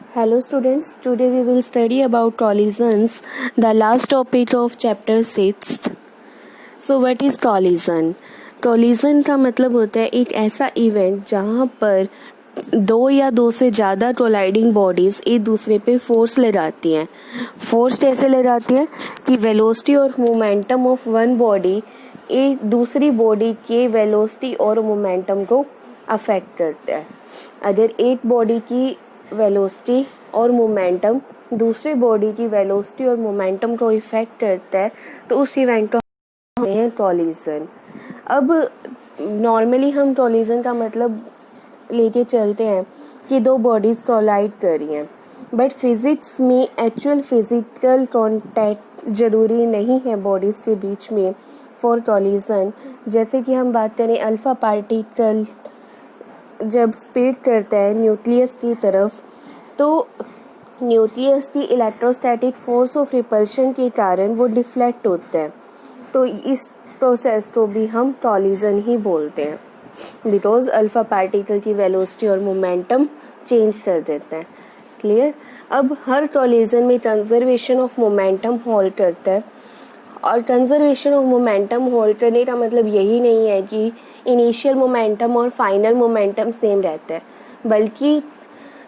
Hello students, today we will study about collisions, the last topic of chapter 6. So what is collision? Collision का मतलब होता है एक ऐसा इवेंट जहाँ पर दो या दो से ज़्यादा कोलाइडिंग बॉडीज़ एक दूसरे पे फोर्स ले जाती हैं। फोर्स कैसे ले जाती है कि वेलोसिटी और मोमेंटम ऑफ वन बॉडी एक दूसरी बॉडी के वेलोसिटी और मोमेंटम को अफेक्ट करता है। अगर एक बॉडी की वेलोसिटी और मोमेंटम दूसरी बॉडी की वेलोसिटी और मोमेंटम को इफेक्ट करता है तो उस इवेंट को कहते हैं कॉलिजन। अब नॉर्मली हम कॉलिजन का मतलब लेके चलते हैं कि दो बॉडीज कोलाइड कर रही हैं, बट फिजिक्स में एक्चुअल फिजिकल कॉन्टैक्ट जरूरी नहीं है बॉडीज के बीच में फॉर कॉलिजन। जैसे कि हम बात करें अल्फा पार्टिकल जब स्पीड करता है न्यूक्लियस की तरफ, तो न्यूक्लियस की इलेक्ट्रोस्टैटिक फोर्स ऑफ रिपल्शन के कारण वो डिफ्लेक्ट होता है। तो इस प्रोसेस को भी हम कॉलिजन ही बोलते हैं, बिकॉज अल्फा पार्टिकल की वेलोसिटी और मोमेंटम चेंज कर देता है। क्लियर? अब हर कॉलिजन में कंजर्वेशन ऑफ मोमेंटम होल्ड करता है, और कंजर्वेशन ऑफ मोमेंटम होल्ड करने का मतलब यही नहीं है कि इनिशियल मोमेंटम और फाइनल मोमेंटम सेम रहता है, बल्कि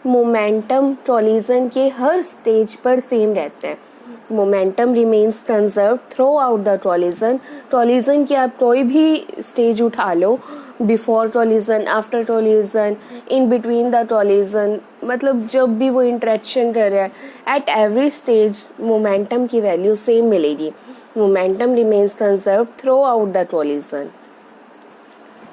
मोमेंटम कॉलिजन के हर स्टेज पर सेम रहता है। Momentum remains conserve throughout the collision. Collision की आप कोई भी स्टेज उठा लो, before collision, after collision, in between the collision, मतलब जब भी वो इंटरेक्शन कर रहा है, एट एवरी स्टेज मोमेंटम की वैल्यू सेम मिलेगी। Momentum remains conserve throughout the collision.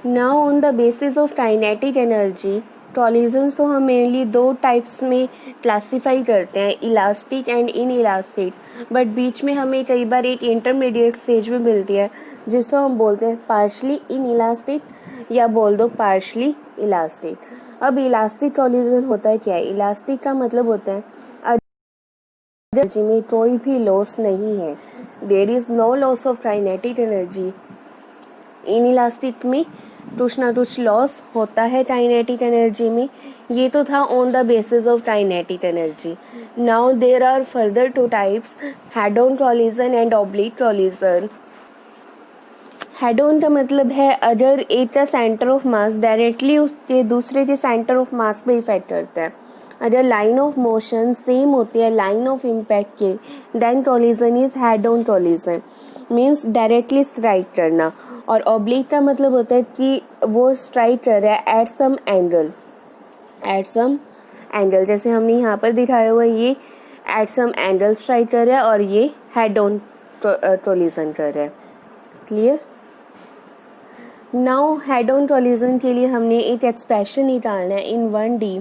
Now on the basis of kinetic energy, collisions तो हम मेनली दो टाइप्स में क्लासीफाई करते हैं, elastic and in elastic, but बीच में हमें कई बार एक इंटरमीडिएट स्टेज भी मिलती है जिसको हम बोलते हैं पार्शली इन इलास्टिक या बोल दो पार्शली इलास्टिक। अब इलास्टिक कॉलिजन होता है क्या है? इलास्टिक का मतलब होता है एनर्जी में कोई भी लॉस नहीं है, there is no loss of kinetic energy. Inelastic में कुछ ना कुछ लॉस होता है काइनेटिक एनर्जी में। ये तो था on the basis of kinetic energy. Now there are further two types, head on collision and oblique collision. Head on का मतलब है अगर एक का सेंटर ऑफ मास डायरेक्टली उसके दूसरे के सेंटर ऑफ मास पे इफेक्ट करता है। अगर लाइन ऑफ मोशन सेम होती है लाइन ऑफ इम्पैक्ट के, then collision is head on collision, means directly strike करना। और ऑब्लिक का मतलब होता है कि वो स्ट्राइक कर रहा है at some angle, at some angle, जैसे हमने यहाँ पर दिखाया हुआ ये एट सम एंगल स्ट्राइक कर रहा है और ये हेड ऑन कॉलिजन कर रहा है। Clear? Now head on collision के लिए हमने एक एक्सप्रेशन निकालना है इन 1D।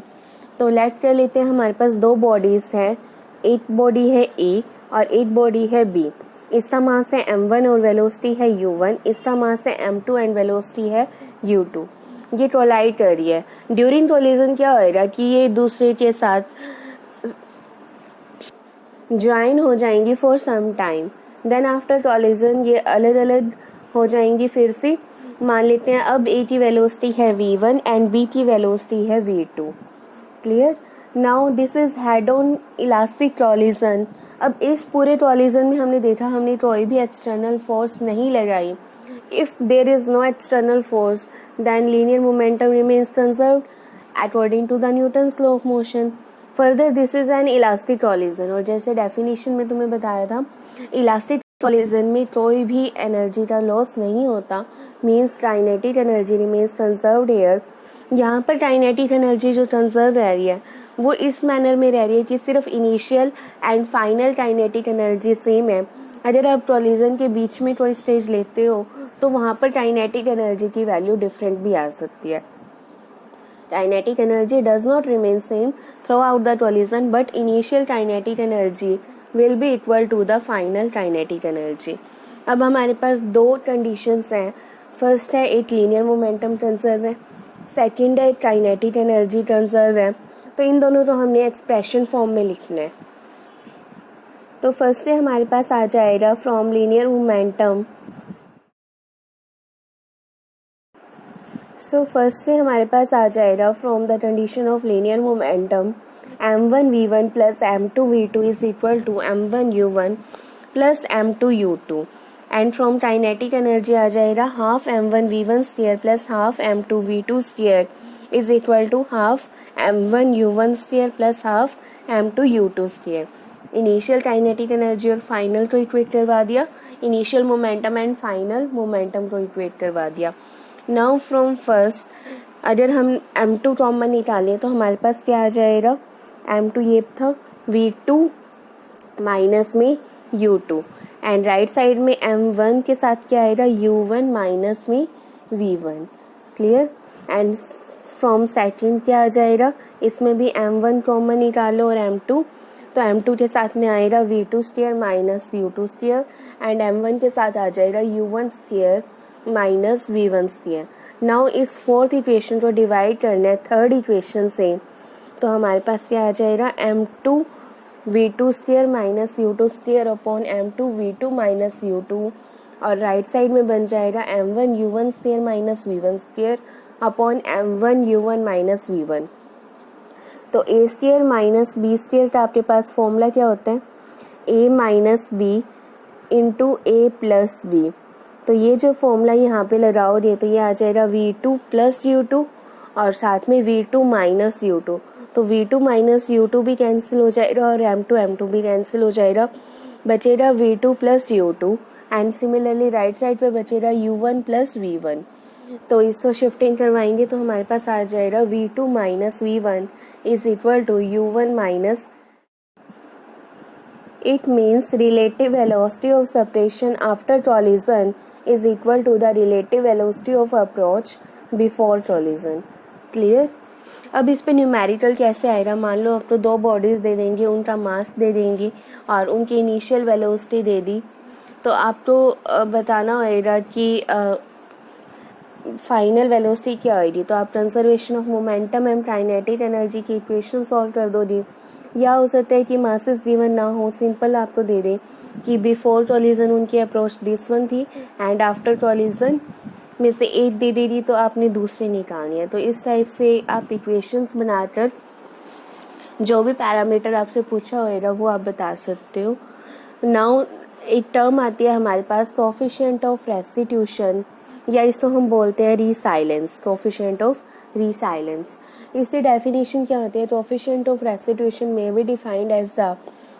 तो लेट कर लेते हैं हमारे पास दो बॉडीज हैं, एक बॉडी है A और एक बॉडी है B। इसका मास है m1 और वेलोसिटी है u1, इसका मास है m2 एंड वेलोसिटी है u2। ये कोलाइड कर रही है। ड्यूरिंग कोलिजन क्या होएगा कि ये दूसरे के साथ ज्वाइन हो जाएंगी for some time, then after collision ये अलग अलग हो जाएंगी फिर से। मान लेते हैं अब A की वेलोसिटी है v1 एंड B की वेलोसिटी है v2। Clear? Now this is head on elastic collision. अब इस पूरे कॉलिजन में हमने देखा हमने कोई भी एक्सटर्नल फोर्स नहीं लगाई। If there is no external force then linear momentum remains conserved according to the Newton's law of motion. Further this is an elastic collision, और जैसे डेफिनेशन में तुम्हें बताया था इलास्टिक कॉलिजन में कोई भी एनर्जी का लॉस नहीं होता, means kinetic energy remains conserved here. यहाँ पर काइनेटिक एनर्जी जो कंजर्व रह रही है वो इस मैनर में रह रही है कि सिर्फ initial and final kinetic energy same है। अगर आप कॉलिजन के बीच में कोई स्टेज लेते हो तो वहाँ पर काइनेटिक एनर्जी की वैल्यू डिफरेंट भी आ सकती है। Kinetic energy does not remain same throughout the collision, but initial kinetic energy will be equal to the final kinetic energy. अब हमारे पास दो कंडीशंस हैं। फर्स्ट है एक लीनियर मोमेंटम कंजर्व है, सेकेंड है काइनेटिक एनर्जी कंजर्व है। तो इन दोनों को हमने एक्सप्रेशन फॉर्म में लिखना है। तो फर्स्ट से हमारे पास आ जाएगा from linear momentum so first से हमारे पास आ जाएगा from the condition of linear momentum m1v1 plus m2v2 is equal to m1u1 plus m2u2 and from kinetic energy आ जाएगा half m1v1 square plus half m2v2 square is equal to half m1u1 square plus half m2u2 square. Initial kinetic energy और final को equate करवा दिया, initial momentum and final momentum को equate करवा दिया। Now from first अगर हम m2 common निकालें तो हमारे पास क्या आ जाएगा, m2 ये था v2 माइनस में u2 एंड राइट साइड में m1 के साथ क्या आएगा u1 माइनस में v1। Clear. And from second क्या आ जाएगा, इसमें भी m1 कॉमन निकालो और m2, तो m2 के साथ में आएगा v2 square minus u2 square and m1 के साथ आ जाएगा u1 square minus v1 square. Now इस फोर्थ इक्वेशन को डिवाइड करना है थर्ड इक्वेशन से, तो हमारे पास क्या आ जाएगा m2 v2 square minus u2 square upon m2 v2 माइनस u2 और राइट साइड में बन जाएगा m1 u1 square minus v1 square upon m1 u1 minus v1। तो a square minus b square का आपके पास फॉर्मूला क्या होता है, a minus b into a plus b. तो ये जो फॉर्मूला यहाँ पे लगाओगे तो ये आ जाएगा v2 प्लस u2 और साथ में v2 माइनस u2, तो v2 माइनस u2 भी कैंसिल हो जाएगा और m2 भी कैंसिल हो जाएगा, बचेगा v2 plus u2 and similarly right side पे बचेगा u1 प्लस v1। तो इसको शिफ्टिंग करवाएंगे तो हमारे पास आ जाएगा v2 minus v1 is equal to u1 minus, it means relative velocity of separation after collision is equal to the relative velocity of approach before collision। Clear. अब इस पे न्यूमेरिकल कैसे आएगा, मान लो आपको दो बॉडीज दे देंगे, उनका मास दे देंगे और उनकी इनिशियल वेलोसिटी दे दी, तो आपको बताना होगा कि फाइनल वेलोसिटी क्या होगी। तो आप conservation of momentum and kinetic energy की इक्वेशन सॉल्व कर दोगे, या हो सकता है कि मासेस गिवन ना हो, सिंपल आपको दे दें कि बिफोर कॉलिजन उनकी अप्रोच दिस वन थी एंड आफ्टर कॉलिजन में से एक दे दी तो आपने दूसरी निकालनी है। तो इस टाइप से आप इक्वेशंस बनाकर जो भी पैरामीटर आपसे पूछा होगा वो आप बता सकते हो। नाउ एक टर्म आती है हमारे पास कोफिशिएंट ऑफ रेस्टिट्यूशन, या इसको हम बोलते हैं रीसाइलेंस, कोफिशिएंट ऑफ रीसाइलेंस। इसकी डेफिनेशन क्या होती है, कोफिशिएंट ऑफ रेस्टिट्यूशन में be defined as the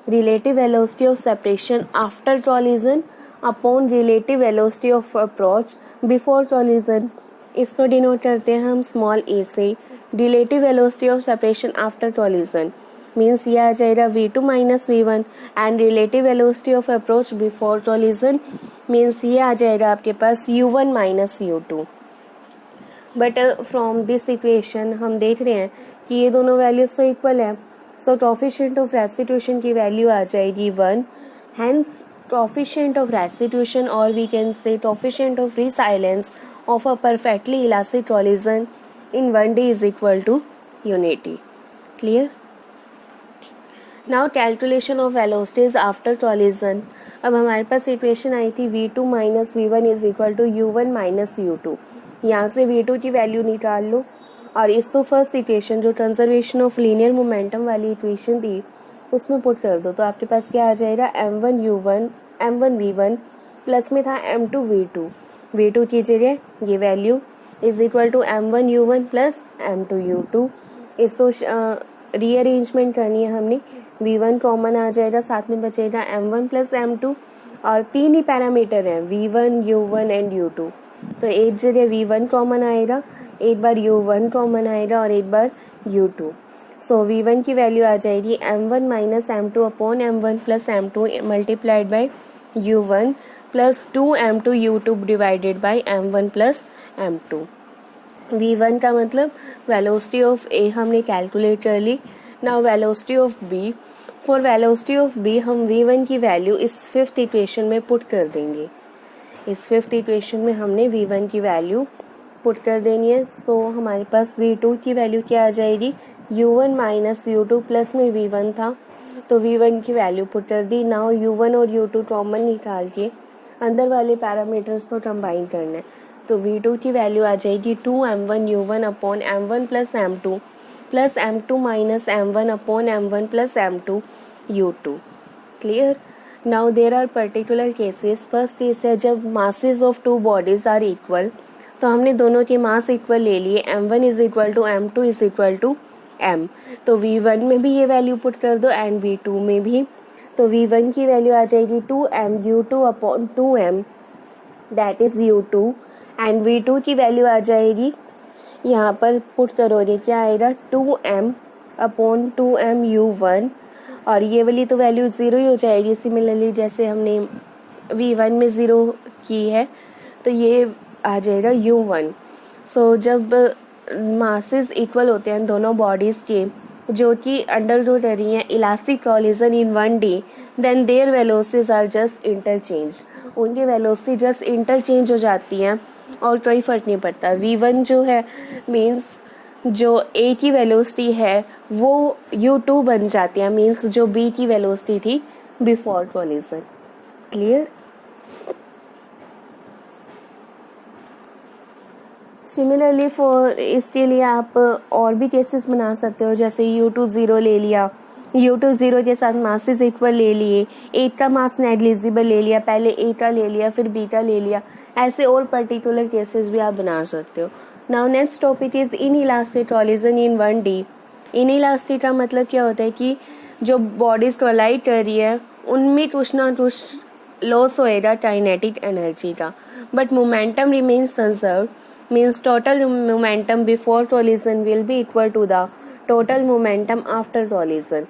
relative velocity of separation after collision upon relative velocity of approach before collision. इसको डिनोट करते हैं हम स्मॉल ए से। Relative velocity of separation after collision means ये आ जाएगा v2 minus v1 and relative velocity of approach before collision means ये आ जाएगा आपके पास u1 minus u2। But from this equation हम देख रहे हैं कि ये दोनों वैल्यूज तो इक्वल है, सो कोफिशिएंट ऑफ रेस्टिट्यूशन की वैल्यू आ जाएगी 1, हेंस कोफिशिएंट ऑफ रेस्टिट्यूशन और we can say coefficient of resilience of a perfectly elastic collision in 1D is equal to unity. Clear. Now calculation of velocities after collision. अब हमारे पास equation आई थी v2 minus v1 is equal to u1 minus u2। यहाँ से v2 की value निकाल लो और इसको फर्स्ट इक्वेशन जो कंजर्वेशन ऑफ लीनियर मोमेंटम वाली इक्वेशन थी उसमें पुट कर दो, तो आपके पास क्या आ जाएगा m1 v1 प्लस में था m2 v2, v2 की जगह ये value is equal to m1 u1 plus m2 u2। इसको रीअरेंजमेंट करनी है हमने, v1 कॉमन आ जाएगा, साथ में बचेगा m1 प्लस m2 और तीन ही पैरामीटर हैं v1 u1 एंड u2, तो एक जगह v1 कॉमन आएगा, एक बार u1 कॉमन आएगा और एक बार u2। सो v1 की वैल्यू आ जाएगी m1 minus m2 upon m1 plus m2 multiplied by u1 plus 2m2 u2 divided by m1 plus m2। v1 का मतलब वेलोसिटी ऑफ a हमने कैलकुलेट कर ली। Now velocity of b, for velocity of b हम v1 की value इस fifth equation में put कर देंगे। इस फिफ्थ इक्वेशन में हमने v1 की वैल्यू पुट कर देनी है। सो हमारे पास v2 की वैल्यू क्या आ जाएगी, u1 माइनस u2 प्लस में v1 था तो v1 की वैल्यू पुट कर दी। नाउ u1 और u2 कॉमन निकाल के अंदर वाले पैरामीटर्स को कंबाइन करना है। तो V2 की वैल्यू आ जाएगी 2m1u1 upon m1 plus m2 minus m1 upon m1 plus m2 u2. Clear. Now there are particular cases. First case है जब masses of two bodies are equal. तो हमने दोनों के मास इक्वल ले लिए. m1 is equal to m2 is equal to m. तो V1 में भी ये वैल्यू पुट कर दो एंड V2 में भी. तो V1 की वैल्यू आ जाएगी 2m u2 upon 2m that is u2 and V2 की वैल्यू आ जाएगी, यहाँ पर पुट करोगे क्या आएगा 2m अपॉन 2m u1 और ये वाली तो वैल्यू ज़ीरो ही हो जाएगी. सिमिलरली जैसे हमने V1 में ज़ीरो की है तो ये आ जाएगा u1. सो जब मासेस इक्वल होते हैं दोनों बॉडीज़ के जो कि अंडरगो कर रही हैं elastic collision in 1D, then their velocities are just interchange. उनकी वेलोसिटी जस्ट इंटरचेंज हो जाती हैं और कोई फ़र्क नहीं पड़ता. V1 जो है मीन्स जो A की वेलोसिटी है वो u2 बन जाती है, मीन्स जो B की वेलोसिटी थी before collision. Clear. Similarly for इसके लिए आप और भी केसेस बना सकते हो. जैसे u2 0 ले लिया, u2 0 के साथ मासेस इक्वल ले लिए, A का मास नेग्लिजिबल ले लिया, पहले A का ले लिया फिर B का ले लिया. ऐसे और पर्टिकुलर केसेस भी आप बना सकते हो. Now next topic is inelastic collision in 1D. Inelastic का मतलब क्या होता है कि जो बॉडीज कोलाइड कर रही है उनमें कुछ ना कुछ लॉस होएगा काइनेटिक एनर्जी का, but momentum remains conserved. Means total momentum before collision will be equal to the total momentum after collision.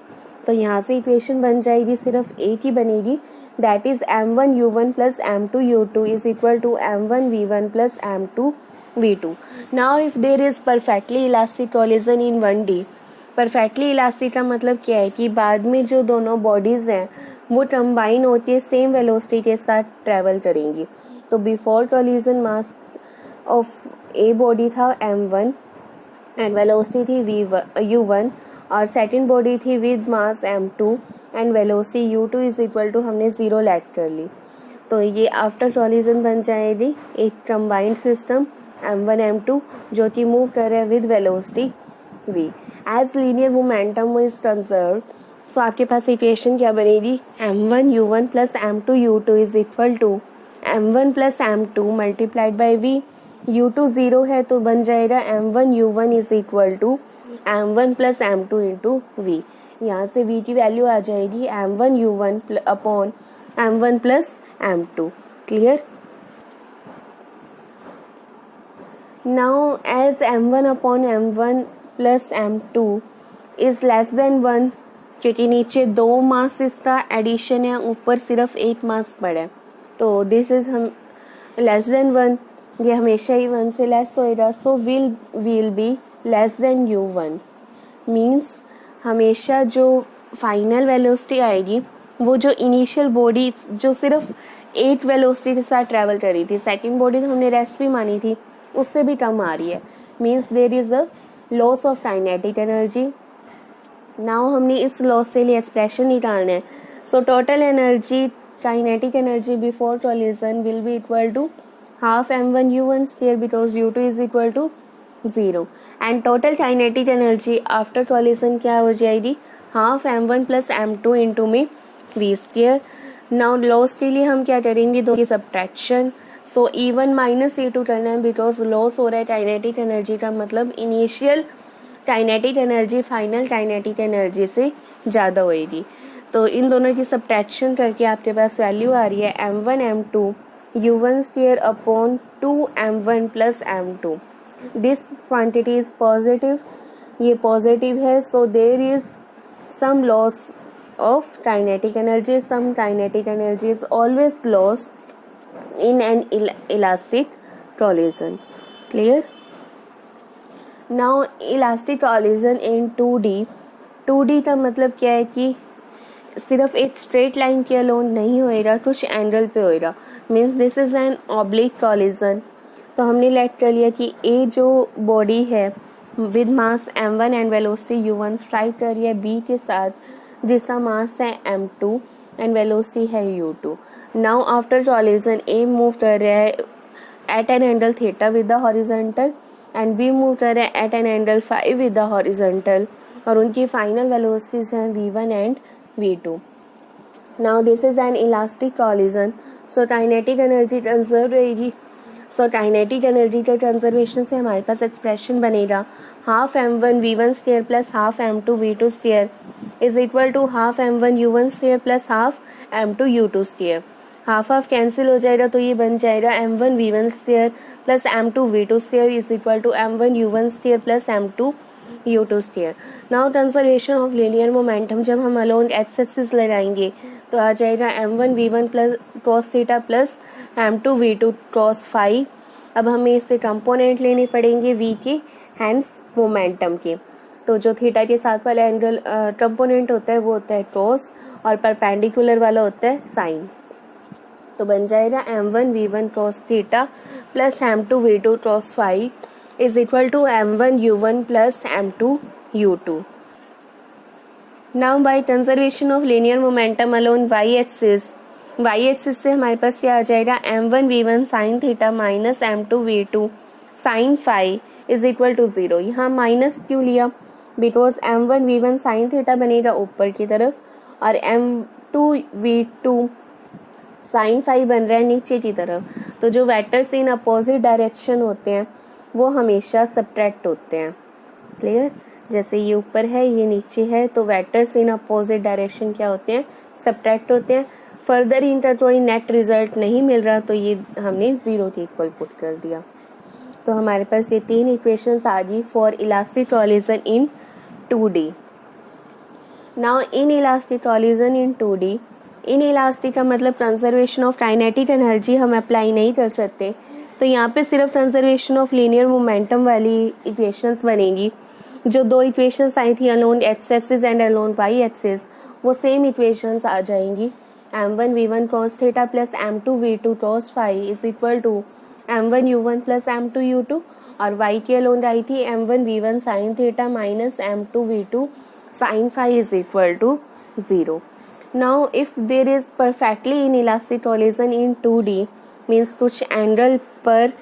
तो यहाँ से इक्वेशन बन जाएगी, सिर्फ एक ही बनेगी, that is m1 u1 plus m2 u2 is equal to m1 v1 plus m2 v2. Now if there is perfectly elastic collision in 1D. Perfectly elastic का मतलब क्या है कि बाद में जो दोनों बॉडीज हैं वो कंबाइन होती है सेम वेलोसिटी के साथ ट्रेवल करेंगी. तो before collision mass of a body था m1 एंड वेलोसिटी थी u1 और सेकंड बॉडी थी with mass m2 and velocity u2 is equal to हमने ज़ीरो लेट कर ली. तो ये आफ्टर कोलिजन बन जाएगी एक कंबाइंड सिस्टम m1 m2 जो कि मूव कर रहे हैं with velocity v. As linear momentum is conserved. So आपके पास इक्वेशन क्या बनेगी, m1 u1 plus m2 u2 is equal to m1 plus m2 multiplied by v. u2 zero है तो बन जाएगा m1 u1 is equal to m1 plus m2 into v. यहाँ से v की वैल्यू आ जाएगी m1 u1 upon m1 plus m2. Clear. Now as m1 upon m1 plus m2 is less than 1, क्योंकि नीचे दो मास इसका एडिशन है, ऊपर सिर्फ एक मास पड़ा है, तो दिस इज हम लेस देन 1, ये हमेशा ही 1 से लेस होएगा. So will be less than u1. Means हमेशा जो फाइनल वेलोसिटी आएगी वो जो इनिशियल बॉडी जो सिर्फ 8 वेलोसिटी के साथ ट्रैवल कर रही थी, सेकंड बॉडी तो हमने रेस्ट भी मानी थी, उससे भी कम आ रही है. Means there is a loss of kinetic energy. Now हमने इस लॉस के लिए एक्सप्रेशन निकालना है. So total energy kinetic energy before collision will be equal to half m1 u1 square because u2 is equal to 0 and total kinetic energy after collision क्या हो जाएगी, half m1 plus m2 into में v square. now loss के लिए हम क्या करेंगे, दो की सब्ट्रैक्शन. सो e1 माइनस e2 करना है बिकॉज लॉस हो रहा है काइनेटिक एनर्जी का मतलब initial kinetic energy final kinetic energy से ज़्यादा होएगी. तो इन दोनों की सब्ट्रैक्शन करके आपके पास वैल्यू आ रही है m1 m2 u1 square upon 2m1 plus m2. This quantity is positive. ये पॉजिटिव है. So there is some loss of kinetic energy. Some kinetic energy is always lost in an elastic collision. Clear? Now elastic collision in 2D. 2D का मतलब क्या है कि सिर्फ एक straight line के अलोन नहीं होएगा, कुछ एंगल पे होएगा. Means this is N oblique collision. तो हमने लेट कर लिया कि ए जो बॉडी है with mass m1 and velocity u1 strike कर रही है b के साथ जिसका मास है m2 एंड वेलोसिटी है u2. Now after collision A move कर रहा है at an angle theta with the horizontal and B move कर रहे हैं at an angle phi with the horizontal, और उनकी फाइनल वेलोसिटीज हैं v1 and v2. Now this is an elastic collision, so kinetic energy conserve रहेगी. So kinetic energy के conservation से हमारे पास एक्सप्रेशन बनेगा half m1 v1 square plus half m2 v2 square is equal to half m1 u1 square plus half m2 u2 square. Half half cancel हो जाएगा तो ये बन जाएगा m1 v1 square plus m2 v2 square is equal to m1 u1 square plus m2 u2 square. Now conservation of linear momentum जब हम along x axis लगाएंगे तो आ जाएगा m1 v1 plus cos theta plus m2 v2 cos phi. अब हमें इससे component लेने पड़ेंगे v के, हैंस मोमेंटम के. तो जो थीटा के साथ वाला एंगल कंपोनेंट होता है वो होता है cos और परपेंडिकुलर वाला होता है साइन. तो बन जाएगा m1 v1 cos theta plus m2 v2 cos phi is equal to m1 u1 plus m2 u2. Now by conservation of linear momentum along y axis से हमारे पास क्या आ जाएगा m1 v1 sine theta minus m2 v2 sine phi is equal to 0. यहाँ minus क्यों लिया? Because m1 v1 sine theta बनेगा ऊपर की तरफ और m2 v2 साइन फाई बन रहा है नीचे की तरफ. तो जो वेक्टर्स इन अपोजिट डायरेक्शन होते हैं वो हमेशा सब्ट्रैक्ट होते हैं. क्लियर? जैसे ये ऊपर है ये नीचे है, तो वेक्टर्स इन अपोजिट डायरेक्शन क्या होते हैं? सब्ट्रैक्ट होते हैं. फर्दर इनका कोई नेट रिजल्ट नहीं मिल रहा तो ये हमने 0 के इक्वल पुट कर दिया. तो हमारे पास ये 3 इक्वेशंस आ गई for elastic collision in 2D. Now inelastic collision in 2D, inelastic का मतलब कंजर्वेशन ऑफ काइनेटिक एनर्जी हम अप्लाई नहीं कर सकते. तो यहाँ पे सिर्फ कंजर्वेशन ऑफ लीनियर मोमेंटम वाली इक्वेशंस बनेगी. जो 2 इक्वेशंस आई थी along x axis and along y axis, वो सेम इक्वेशंस आ जाएंगी. m1 v1 cos theta plus m2 v2 cos phi is equal to m1 u1 plus m2 u2, और y की अलोन आई थी m1 v1 sine theta minus m2 v2 sine phi is equal to 0. Now if there is perfectly inelastic collision in 2D means कुछ angle पर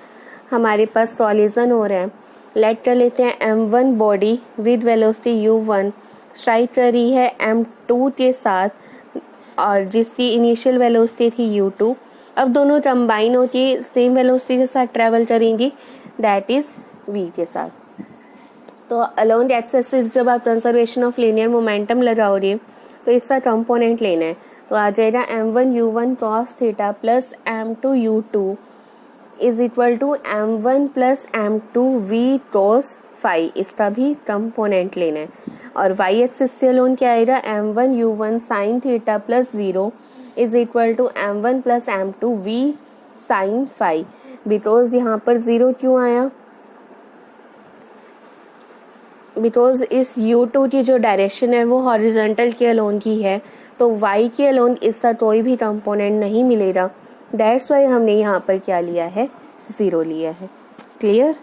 हमारे पास collision हो रहे हैं. Late कर लेते हैं m1 body with velocity u1 strike कर रही है m2 के साथ और जिसकी इनिशियल वेलोसिटी थी u2. अब दोनों कंबाइन होके सेम वेलोसिटी के साथ ट्रेवल करेंगी, दैट इज v के साथ. तो अलोंग एक्स एक्सिस जब आप कंजर्वेशन ऑफ लीनियर मोमेंटम लगाओगे तो इसका कंपोनेंट लेना है. तो आ जाएगा m1 u1 cos theta plus m2 u2 is equal to m1 plus m2 v cos phi. इसका भी कंपोनेंट लेना है. और y एक्सिस से अलोन क्या आएगा m1 u1 sine theta plus 0 is equal to m1 plus m2 v sine phi. Because यहाँ पर 0 क्यों आया? बिकॉज इस u2 की जो डायरेक्शन है वो हॉरिजॉन्टल के अलोन की है, तो y के अलोन इसका कोई भी कंपोनेंट नहीं मिलेगा. दैट्स वाई हमने यहाँ पर क्या लिया है? 0 लिया है. क्लियर?